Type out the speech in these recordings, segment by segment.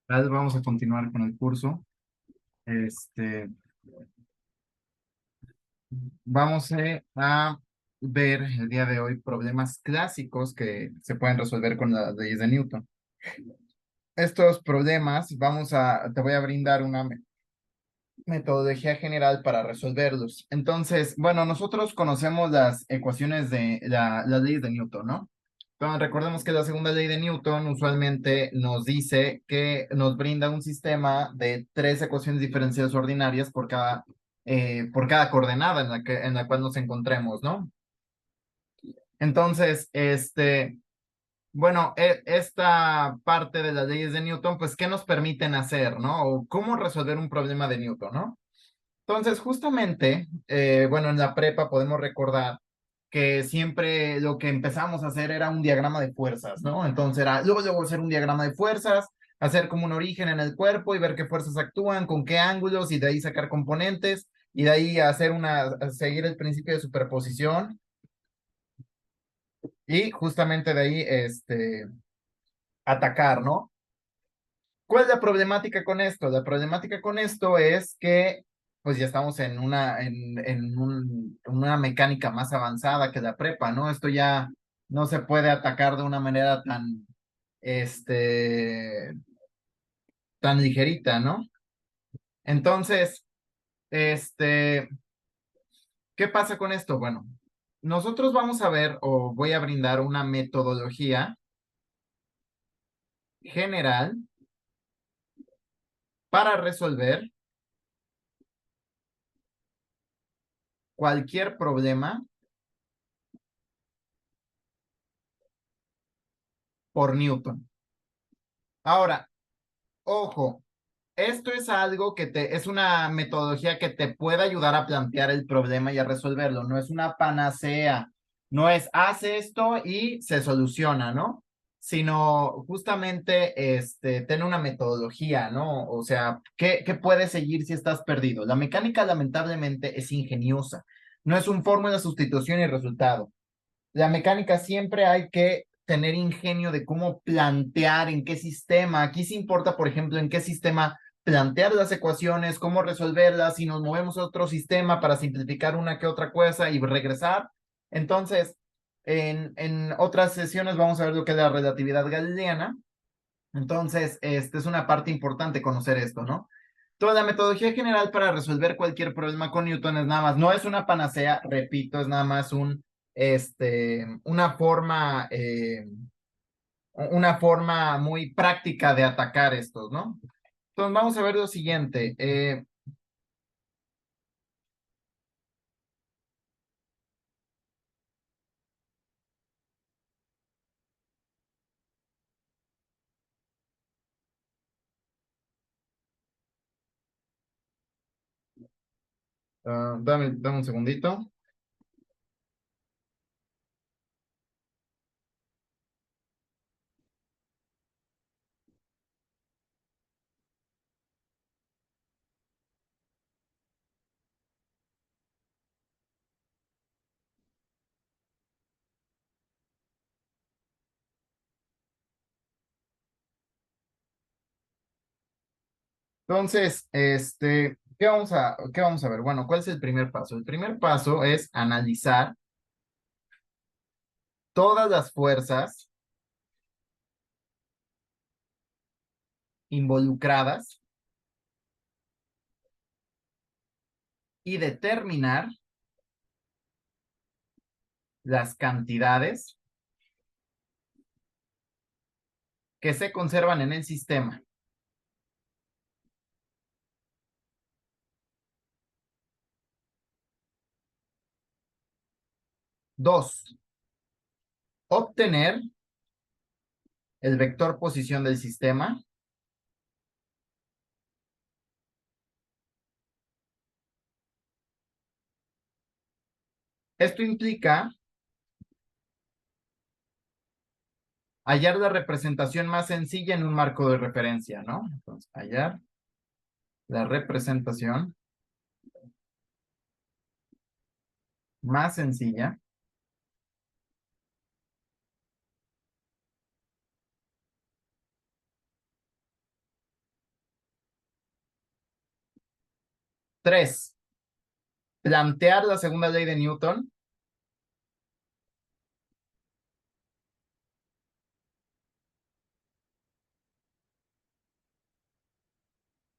Vamos a continuar con el curso. Este, vamos a ver el día de hoy problemas clásicos que se pueden resolver con las leyes de Newton. Estos problemas, te voy a brindar una metodología general para resolverlos. Entonces, bueno, nosotros conocemos las ecuaciones de las leyes de Newton, ¿no? Entonces, recordemos que la segunda ley de Newton usualmente nos dice que nos brinda un sistema de tres ecuaciones diferenciales ordinarias por cada coordenada en la cual nos encontremos, ¿no? Entonces, bueno, esta parte de las leyes de Newton, pues, ¿qué nos permiten hacer, no? O cómo resolver un problema de Newton, ¿no? Entonces, justamente, bueno, en la prepa podemos recordar que siempre lo que empezamos a hacer era un diagrama de fuerzas, ¿no? Entonces era luego hacer un diagrama de fuerzas, hacer como un origen en el cuerpo y ver qué fuerzas actúan, con qué ángulos y de ahí sacar componentes y de ahí seguir el principio de superposición y justamente de ahí, atacar, ¿no? ¿Cuál es la problemática con esto? La problemática con esto es que pues ya estamos en una mecánica más avanzada que la prepa, ¿no? Esto ya no se puede atacar de una manera este, tan ligerita, ¿no? Entonces, este, ¿qué pasa con esto? Bueno, nosotros vamos a ver o voy a brindar una metodología general para resolver cualquier problema por Newton. Ahora, ojo, esto es algo es una metodología que te puede ayudar a plantear el problema y a resolverlo. No es una panacea. No es haz esto y se soluciona, ¿no? Sino justamente ten una metodología, ¿no? O sea, ¿qué puedes seguir si estás perdido? La mecánica lamentablemente es ingeniosa. No es un fórmula de sustitución y resultado. La mecánica siempre hay que tener ingenio de cómo plantear, en qué sistema. Aquí sí importa, por ejemplo, en qué sistema plantear las ecuaciones, cómo resolverlas, si nos movemos a otro sistema para simplificar una que otra cosa y regresar. Entonces, en otras sesiones vamos a ver lo que es la relatividad galileana. Entonces, esta es una parte importante conocer esto, ¿no? Toda la metodología general para resolver cualquier problema con Newton es nada más, no es una panacea, repito, es nada más una forma muy práctica de atacar estos, ¿no? Entonces, vamos a ver lo siguiente. Dame un segundito. Entonces, qué vamos a ver? Bueno, ¿cuál es el primer paso? El primer paso es analizar todas las fuerzas involucradas y determinar las cantidades que se conservan en el sistema. Dos, obtener el vector posición del sistema. Esto implica hallar la representación más sencilla en un marco de referencia, ¿no? Entonces, hallar la representación más sencilla 3, plantear la segunda ley de Newton.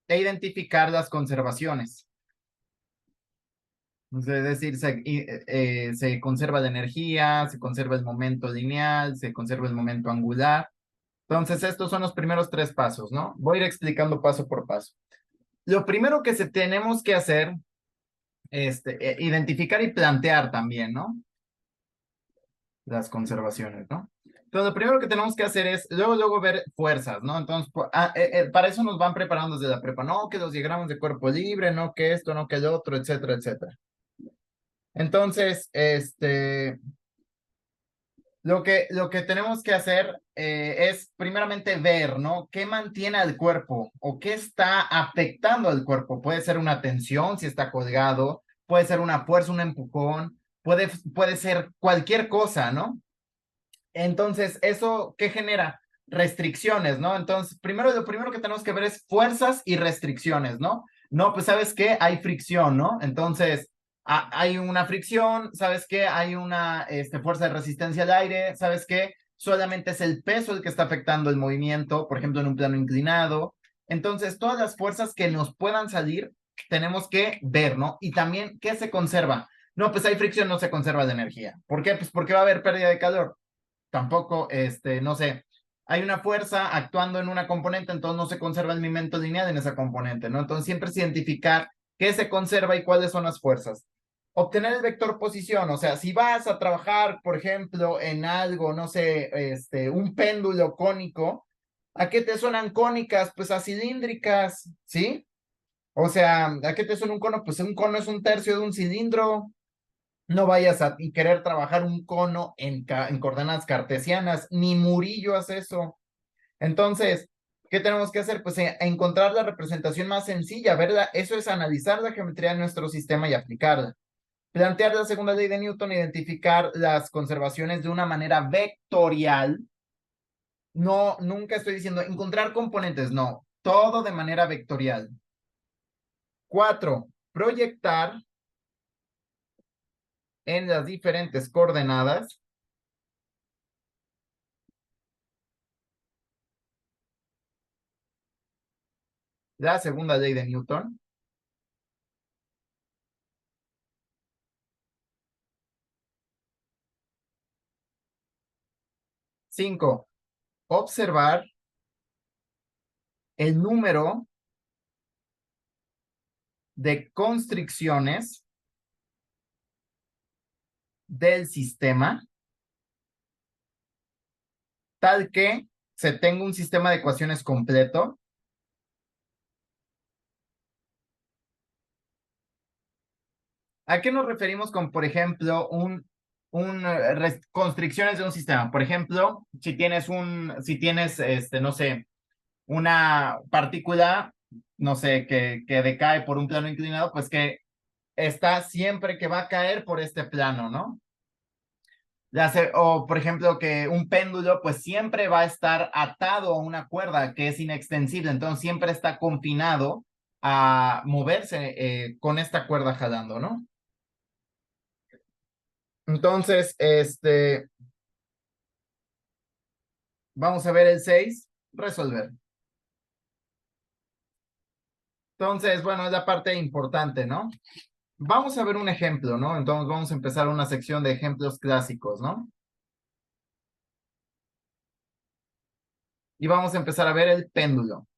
E identificar las conservaciones. Es decir, se conserva la energía, se conserva el momento lineal, se conserva el momento angular. Entonces, estos son los primeros 3 pasos, ¿no? Voy a ir explicando paso por paso. Lo primero que tenemos que hacer, identificar y plantear también, ¿no? Las conservaciones, ¿no? Entonces, lo primero que tenemos que hacer es luego ver fuerzas, ¿no? Entonces, para eso nos van preparando desde la prepa, no, que los diagramas de cuerpo libre, no, que esto, no, que el otro, etcétera, etcétera. Entonces, lo que tenemos que hacer es primeramente ver, ¿no? ¿Qué mantiene al cuerpo o qué está afectando al cuerpo? Puede ser una tensión si está colgado, puede ser una fuerza, un empujón, puede ser cualquier cosa, ¿no? Entonces, ¿eso qué genera? Restricciones, ¿no? Entonces, lo primero que tenemos que ver es fuerzas y restricciones, ¿no? No, pues, ¿sabes qué? Hay fricción, ¿no? Entonces, hay una fricción, ¿sabes qué? Hay una fuerza de resistencia al aire, ¿sabes qué? Solamente es el peso el que está afectando el movimiento, por ejemplo, en un plano inclinado. Entonces, todas las fuerzas que nos puedan salir, tenemos que ver, ¿no? Y también, ¿qué se conserva? No, pues hay fricción, no se conserva la energía. ¿Por qué? Pues porque va a haber pérdida de calor. Tampoco, no sé, hay una fuerza actuando en una componente, entonces no se conserva el momento lineal en esa componente, ¿no? Entonces siempre es identificar qué se conserva y cuáles son las fuerzas. Obtener el vector posición, o sea, si vas a trabajar, por ejemplo, en algo, no sé, un péndulo cónico, ¿a qué te suenan cónicas? Pues a cilíndricas, ¿sí? O sea, ¿a qué te suena un cono? Pues un cono es un tercio de un cilindro, no vayas a querer trabajar un cono en coordenadas cartesianas, ni Murillo hace eso. Entonces, ¿qué tenemos que hacer? Pues encontrar la representación más sencilla, ¿verdad? Eso es analizar la geometría de nuestro sistema y aplicarla. Plantear la segunda ley de Newton, identificar las conservaciones de una manera vectorial. No, nunca estoy diciendo encontrar componentes, no, todo de manera vectorial. 4, proyectar en las diferentes coordenadas la segunda ley de Newton. 5, observar el número de constricciones del sistema tal que se tenga un sistema de ecuaciones completo. ¿A qué nos referimos con, por ejemplo, constricciones de un sistema? Por ejemplo, si tienes, no sé, una partícula, no sé, que decae por un plano inclinado, pues que está siempre que va a caer por este plano, ¿no? O, por ejemplo, que un péndulo, pues siempre va a estar atado a una cuerda que es inextensible, entonces siempre está confinado a moverse con esta cuerda jalando, ¿no? Entonces, vamos a ver el 6, resolver. Entonces, bueno, es la parte importante, ¿no? Vamos a ver un ejemplo, ¿no? Entonces vamos a empezar una sección de ejemplos clásicos, ¿no? Y vamos a empezar a ver el péndulo.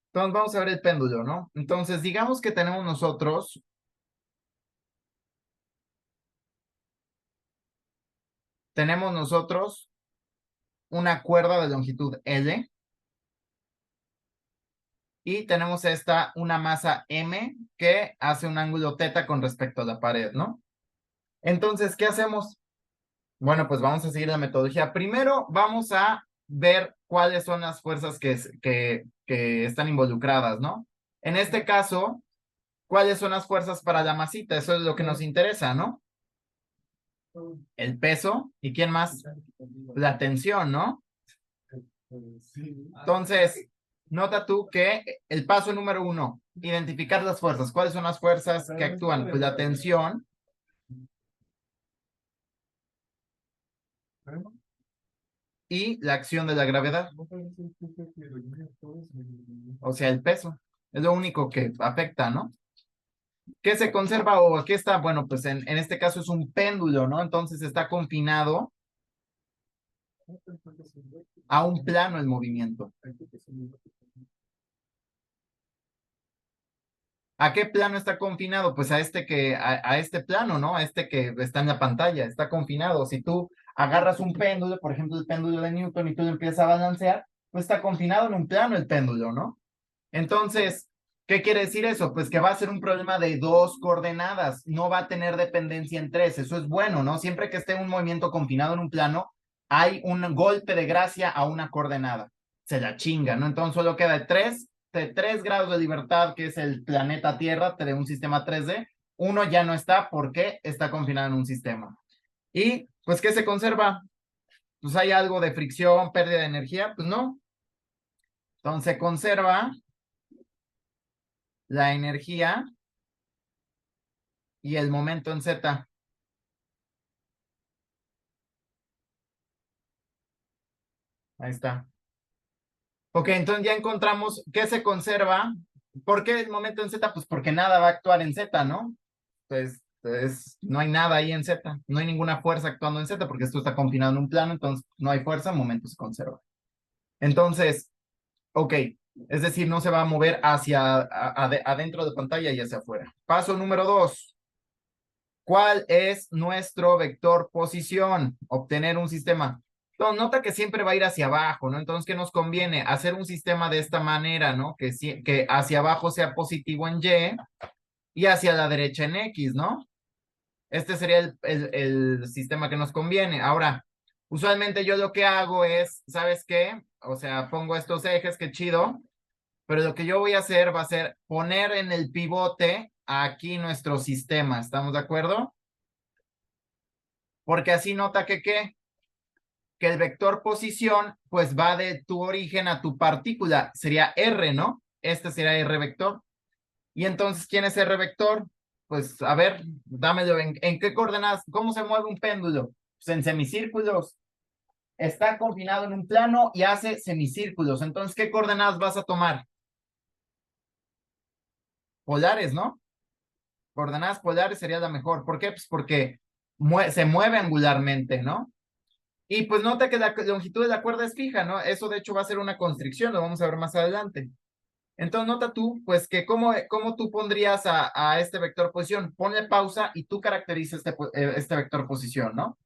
Entonces vamos a ver el péndulo, ¿no? Entonces, digamos que tenemos nosotros una cuerda de longitud L y tenemos una masa M que hace un ángulo θ con respecto a la pared, ¿no? Entonces, ¿qué hacemos? Bueno, pues vamos a seguir la metodología. Primero vamos a ver cuáles son las fuerzas que están involucradas, ¿no? En este caso, ¿cuáles son las fuerzas para la masita? Eso es lo que nos interesa, ¿no? El peso. ¿Y quién más? La tensión, ¿no? Entonces, Nota tú que el paso número 1, identificar las fuerzas. ¿Cuáles son las fuerzas que actúan? Pues la tensión y la acción de la gravedad. O sea, el peso. Es lo único que afecta, ¿no? ¿Qué se conserva o aquí está? Bueno, pues en este caso es un péndulo, ¿no? Entonces está confinado a un plano el movimiento. ¿A qué plano está confinado? Pues a a este plano, ¿no? A este que está en la pantalla, está confinado. Si tú agarras un péndulo, por ejemplo, el péndulo de Newton y tú lo empiezas a balancear, pues está confinado en un plano el péndulo, ¿no? Entonces, ¿qué quiere decir eso? Pues que va a ser un problema de dos coordenadas, no va a tener dependencia en tres. Eso es bueno, ¿no? Siempre que esté un movimiento confinado en un plano, hay un golpe de gracia a una coordenada. Se la chinga, ¿no? Entonces solo queda de 3 grados de libertad, que es el planeta Tierra, de un sistema 3D. Uno ya no está porque está confinado en un sistema. Y, pues, ¿qué se conserva? Pues hay algo de fricción, pérdida de energía, pues no. Entonces se conserva la energía y el momento en Z. Ahí está. Ok, entonces ya encontramos qué se conserva. ¿Por qué el momento en Z? Pues porque nada va a actuar en Z, ¿no? Pues no hay nada ahí en Z. No hay ninguna fuerza actuando en Z porque esto está confinado en un plano, entonces no hay fuerza, el momento se conserva. Entonces, ok, es decir, no se va a mover hacia adentro de pantalla y hacia afuera. Paso número 2. ¿Cuál es nuestro vector posición? Obtener un sistema. Entonces, nota que siempre va a ir hacia abajo, ¿no? Entonces, ¿qué nos conviene? Hacer un sistema de esta manera, ¿no? Que hacia abajo sea positivo en Y y hacia la derecha en X, ¿no? Este sería el sistema que nos conviene. Ahora, usualmente yo lo que hago es, ¿sabes qué? O sea, pongo estos ejes, qué chido, pero lo que yo voy a hacer va a ser poner en el pivote aquí nuestro sistema, ¿estamos de acuerdo? Porque así nota que el vector posición pues va de tu origen a tu partícula, sería R, ¿no? Este sería R vector. Y entonces, ¿quién es R vector? Pues a ver, dámelo en qué coordenadas, ¿cómo se mueve un péndulo? Pues en semicírculos. Está confinado en un plano y hace semicírculos. Entonces, ¿qué coordenadas vas a tomar? Polares, ¿no? Coordenadas polares sería la mejor. ¿Por qué? Pues porque se mueve angularmente, ¿no? Y pues nota que la longitud de la cuerda es fija, ¿no? Eso de hecho va a ser una constricción, lo vamos a ver más adelante. Entonces nota tú, pues que cómo tú pondrías a este vector posición. Ponle pausa y tú caracteriza este vector posición, ¿no?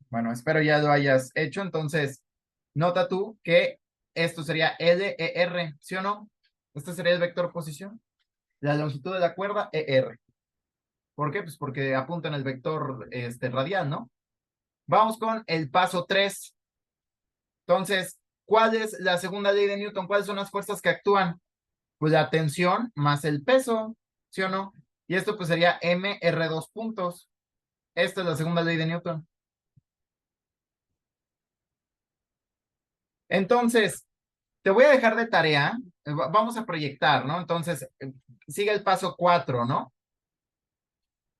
Bueno, espero ya lo hayas hecho. Entonces, nota tú que esto sería LER, ¿sí o no? Este sería el vector posición. La longitud de la cuerda, ER. ¿Por qué? Pues porque apunta en el vector radial, ¿no? Vamos con el paso 3. Entonces, ¿cuál es la segunda ley de Newton? ¿Cuáles son las fuerzas que actúan? Pues la tensión más el peso, ¿sí o no? Y esto pues sería mr2 puntos. Esta es la segunda ley de Newton. Entonces, te voy a dejar de tarea. Vamos a proyectar, ¿no? Entonces, sigue el paso 4, ¿no?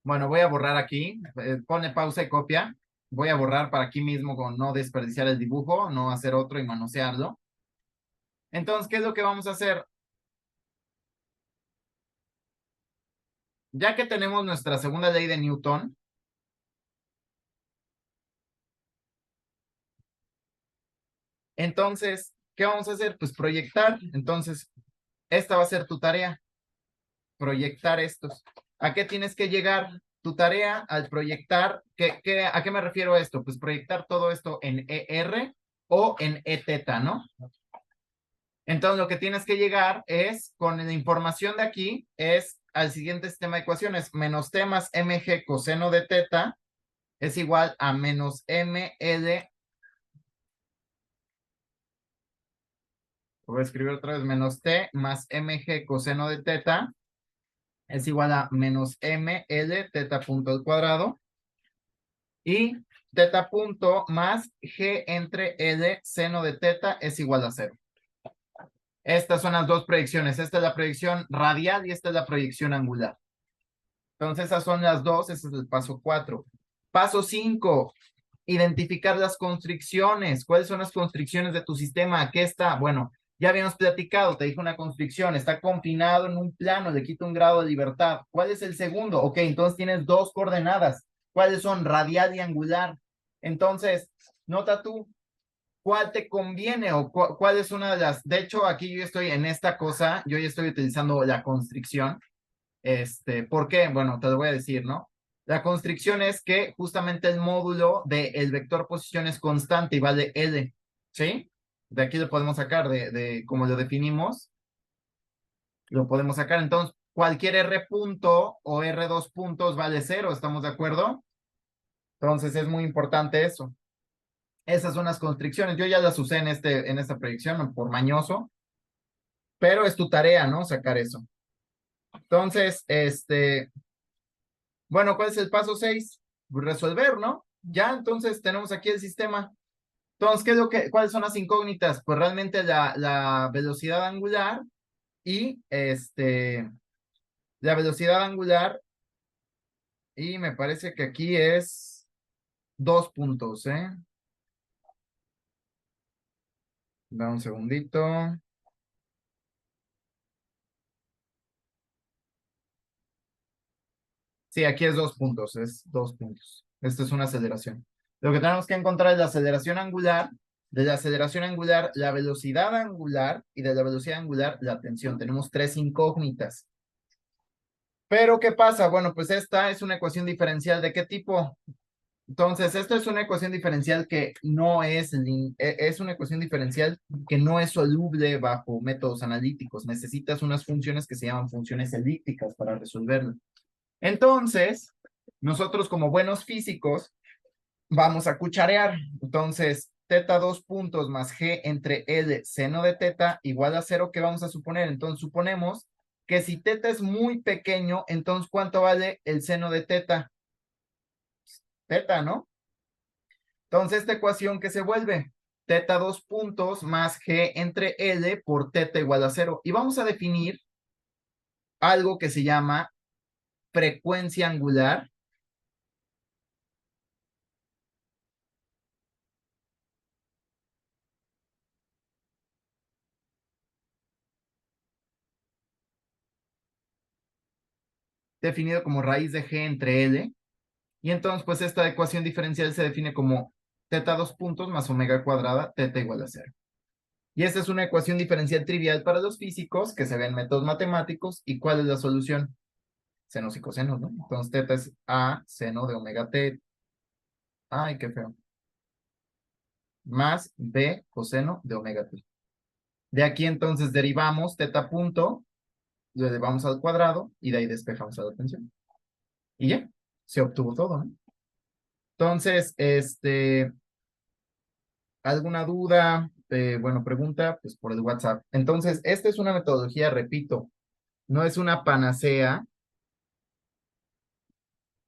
Bueno, voy a borrar aquí. Pone pausa y copia. Voy a borrar para aquí mismo con no desperdiciar el dibujo, no hacer otro y manosearlo. Entonces, ¿qué es lo que vamos a hacer? Ya que tenemos nuestra segunda ley de Newton, entonces, ¿qué vamos a hacer? Pues proyectar. Entonces, esta va a ser tu tarea, proyectar estos. ¿A qué tienes que llegar? Tu tarea al proyectar, ¿a qué me refiero a esto? Pues proyectar todo esto en ER o en Eθ, ¿no? Entonces, lo que tienes que llegar es, con la información de aquí, es al siguiente sistema de ecuaciones. Menos T más mg coseno de θ es igual a menos ml. Voy a escribir otra vez, menos T más mg coseno de θ es igual a menos ml θ punto al cuadrado. Y θ punto más g entre l seno de θ es igual a 0. Estas son las dos proyecciones. Esta es la proyección radial y esta es la proyección angular. Entonces, esas son las dos. Ese es el paso 4. Paso 5. Identificar las constricciones. ¿Cuáles son las constricciones de tu sistema? ¿Qué está? Bueno, ya habíamos platicado. Te dije una constricción. Está confinado en un plano. Le quito un grado de libertad. ¿Cuál es el segundo? Ok, entonces tienes dos coordenadas. ¿Cuáles son? Radial y angular. Entonces, nota tú. ¿Cuál te conviene o cuál es una de las? De hecho, aquí yo estoy en esta cosa, yo ya estoy utilizando la constricción. ¿Por qué? Bueno, te lo voy a decir, ¿no? La constricción es que justamente el módulo del vector posición es constante y vale L, ¿sí? De aquí lo podemos sacar, de como lo definimos, lo podemos sacar. Entonces, cualquier R punto o R2 puntos vale 0, ¿estamos de acuerdo? Entonces, es muy importante eso. Esas son las constricciones. Yo ya las usé en esta proyección por mañoso, pero es tu tarea, ¿no? Sacar eso. Entonces, bueno, ¿cuál es el paso 6? Resolver, ¿no? Ya, entonces tenemos aquí el sistema. Entonces, ¿cuáles son las incógnitas? Pues realmente la velocidad angular y la velocidad angular y me parece que aquí es 2 puntos, ¿eh? Da un segundito. Sí, aquí es 2 puntos, es 2 puntos. Esto es una aceleración. Lo que tenemos que encontrar es la aceleración angular, de la aceleración angular, la velocidad angular y de la velocidad angular, la tensión. Tenemos tres incógnitas. Pero, ¿qué pasa? Bueno, pues esta es una ecuación diferencial. ¿De qué tipo? Entonces, esta es una ecuación diferencial que no es una ecuación diferencial que no es soluble bajo métodos analíticos. Necesitas unas funciones que se llaman funciones elípticas para resolverlo. Entonces, nosotros como buenos físicos vamos a cucharear. Entonces, teta 2 puntos más g entre L seno de teta igual a 0, ¿qué vamos a suponer? Entonces, suponemos que si teta es muy pequeño, entonces, ¿cuánto vale el seno de teta? Teta, ¿no? Entonces, esta ecuación que se vuelve teta 2 puntos más g entre L por teta igual a 0. Y vamos a definir algo que se llama frecuencia angular. Definido como raíz de g entre L. Y entonces, pues esta ecuación diferencial se define como teta 2 puntos más omega cuadrada, teta igual a 0. Y esta es una ecuación diferencial trivial para los físicos que se ven en métodos matemáticos. ¿Y cuál es la solución? Senos y cosenos, ¿no? Entonces, teta es A seno de omega t. Ay, qué feo. Más B coseno de omega t. De aquí entonces derivamos teta punto, lo elevamos al cuadrado y de ahí despejamos a la tensión. Y ya, se obtuvo todo, ¿no? Entonces, ¿alguna duda? Bueno, pregunta, pues por el WhatsApp. Entonces, esta es una metodología, repito, no es una panacea,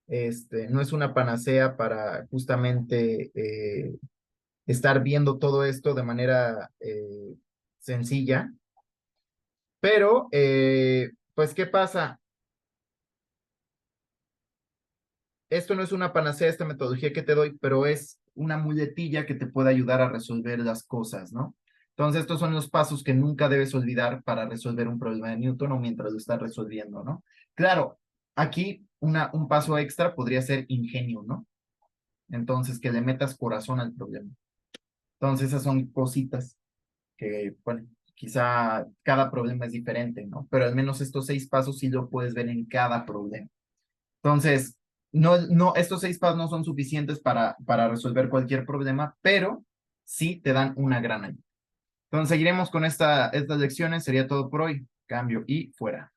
no es una panacea para justamente estar viendo todo esto de manera sencilla, pero, pues, ¿qué pasa? Esto no es una panacea, esta metodología que te doy, pero es una muletilla que te puede ayudar a resolver las cosas, ¿no? Entonces, estos son los pasos que nunca debes olvidar para resolver un problema de Newton o mientras lo estás resolviendo, ¿no? Claro, aquí un paso extra podría ser ingenio, ¿no? Entonces, que le metas corazón al problema. Entonces, esas son cositas que, bueno, quizá cada problema es diferente, ¿no? Pero al menos estos 6 pasos sí lo puedes ver en cada problema. Entonces, estos 6 pasos no son suficientes para resolver cualquier problema, pero sí te dan una gran ayuda. Entonces, seguiremos con estas lecciones. Sería todo por hoy. Cambio y fuera.